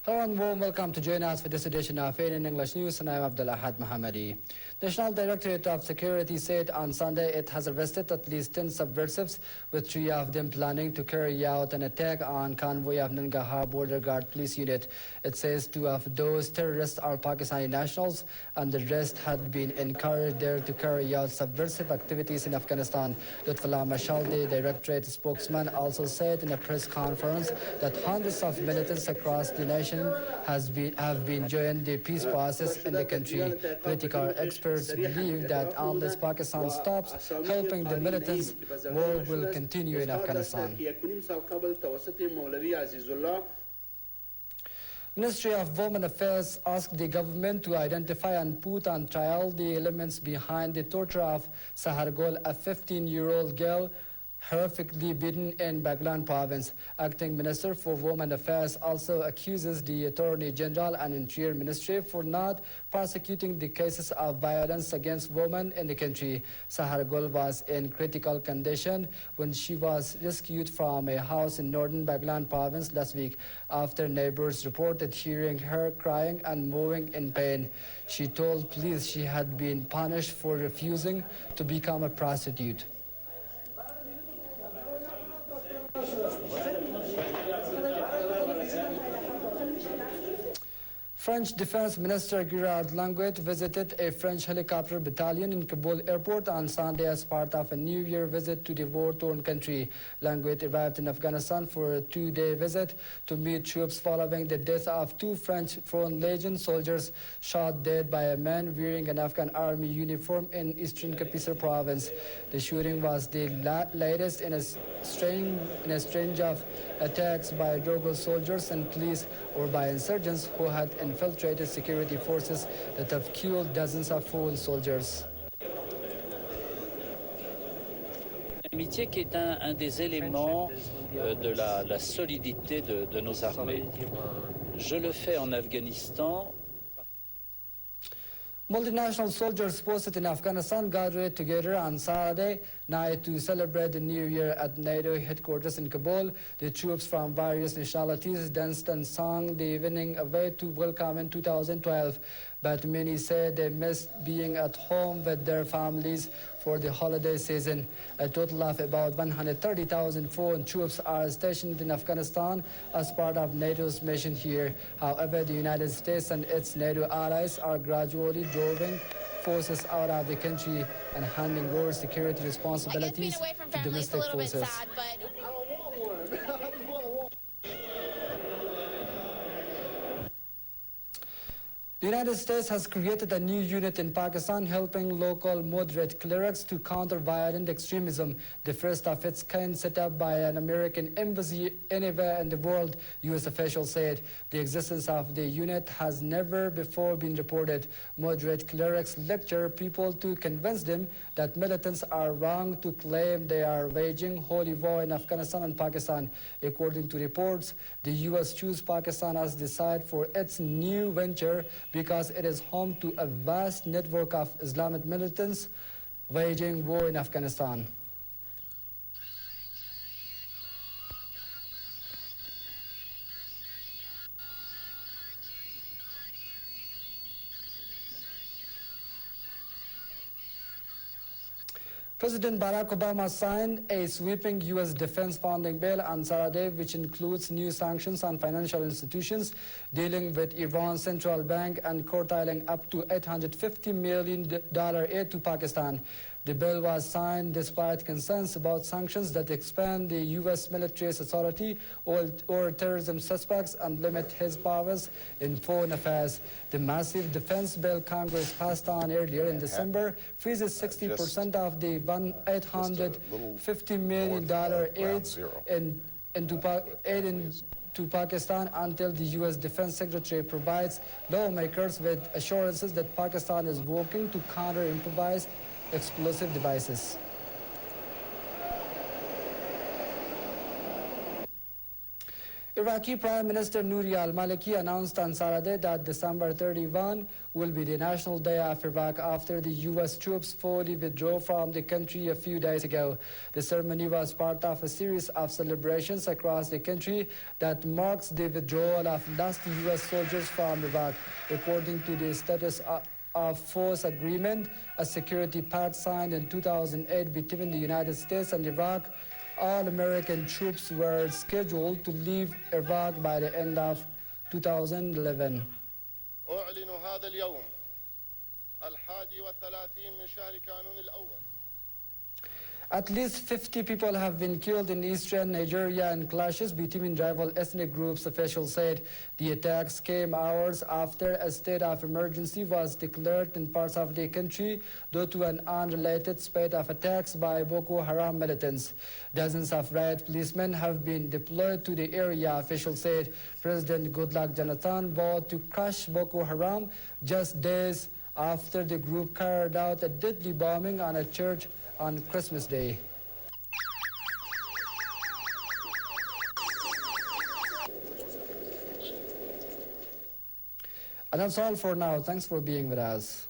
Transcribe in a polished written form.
Hello and warm welcome to join us for this edition of 8 in English News, and I'm Abdul Ahad Mohammadi. National Directorate of Security said on Sunday it has arrested at least 10 subversives, with 3 of them planning to carry out an attack on convoy of Nangarhar Border Guard Police Unit. It says 2 of those terrorists are Pakistani nationals, and the rest had been encouraged there to carry out subversive activities in Afghanistan. Lutfullah Mashal, the Directorate spokesman, also said in a press conference that hundreds of militants across the nation have been joined the peace process in the country. Political experts believe that unless Pakistan stops helping the militants, war will continue in Afghanistan. Ministry of Women Affairs asked the government to identify and put on trial the elements behind the torture of Sahargol, a 15-year-old girl horrifically beaten in Baghlan province. Acting Minister for Women Affairs also accuses the Attorney General and Interior Ministry for not prosecuting the cases of violence against women in the country. Sahargol was in critical condition when she was rescued from a house in northern Baghlan province last week after neighbors reported hearing her crying and moving in pain. She told police she had been punished for refusing to become a prostitute. French Defense Minister Gerard Languet visited a French helicopter battalion in Kabul airport on Sunday as part of a New Year visit to the war-torn country. Languet arrived in Afghanistan for a 2-day visit to meet troops following the death of 2 French Front Legion soldiers shot dead by a man wearing an Afghan army uniform in eastern Kapisa province. The shooting was the latest in a string of attacks by Dogal soldiers and police or by insurgents who had infiltrated security forces that have killed dozens of foreign soldiers. L'amitié qui est un des éléments de la solidité de nos armées. Je le fais en Afghanistan. Multinational soldiers posted in Afghanistan gathered together on Saturday night to celebrate the New Year at NATO headquarters in Kabul. The troops from various nationalities danced and sang the evening away to welcome in 2012. But many said they missed being at home with their families for the holiday season. A total of about 130,000 foreign troops are stationed in Afghanistan as part of NATO's mission here. However, the United States and its NATO allies are gradually driving forces out of the country and handing over security responsibilities to domestic forces. The United States has created a new unit in Pakistan helping local moderate clerics to counter violent extremism, the first of its kind set up by an American embassy anywhere in the world, U.S. officials said. The existence of the unit has never before been reported. Moderate clerics lecture people to convince them that militants are wrong to claim they are waging holy war in Afghanistan and Pakistan. According to reports, the U.S. chose Pakistan as the site for its new venture because it is home to a vast network of Islamic militants waging war in Afghanistan. President Barack Obama signed a sweeping U.S. defense funding bill on Saturday, which includes new sanctions on financial institutions dealing with Iran's central bank and curtailing up to $850 million aid to Pakistan. The bill was signed despite concerns about sanctions that expand the U.S. military's authority over terrorism suspects and limit his powers in foreign affairs. The massive defense bill Congress passed on earlier in December freezes 60% of the $850 million aid into Pakistan until the U.S. Defense Secretary provides lawmakers with assurances that Pakistan is working to counter improvised explosive devices. Iraqi Prime Minister Nouri al-Maliki announced on Saturday that December 31 will be the National Day of Iraq after the U.S. troops fully withdrew from the country a few days ago. The ceremony was part of a series of celebrations across the country that marks the withdrawal of last U.S. soldiers from Iraq. According to the status of force agreement, a security pact signed in 2008 between the United States and Iraq, all American troops were scheduled to leave Iraq by the end of 2011. أعلن هذا اليوم 31 من شهر كانون الأول. At least 50 people have been killed in eastern Nigeria in clashes between rival ethnic groups, officials said. The attacks came hours after a state of emergency was declared in parts of the country due to an unrelated spate of attacks by Boko Haram militants. Dozens of riot policemen have been deployed to the area, officials said. President Goodluck Jonathan vowed to crush Boko Haram just days after the group carried out a deadly bombing on a church on Christmas Day. And that's all for now. Thanks for being with us.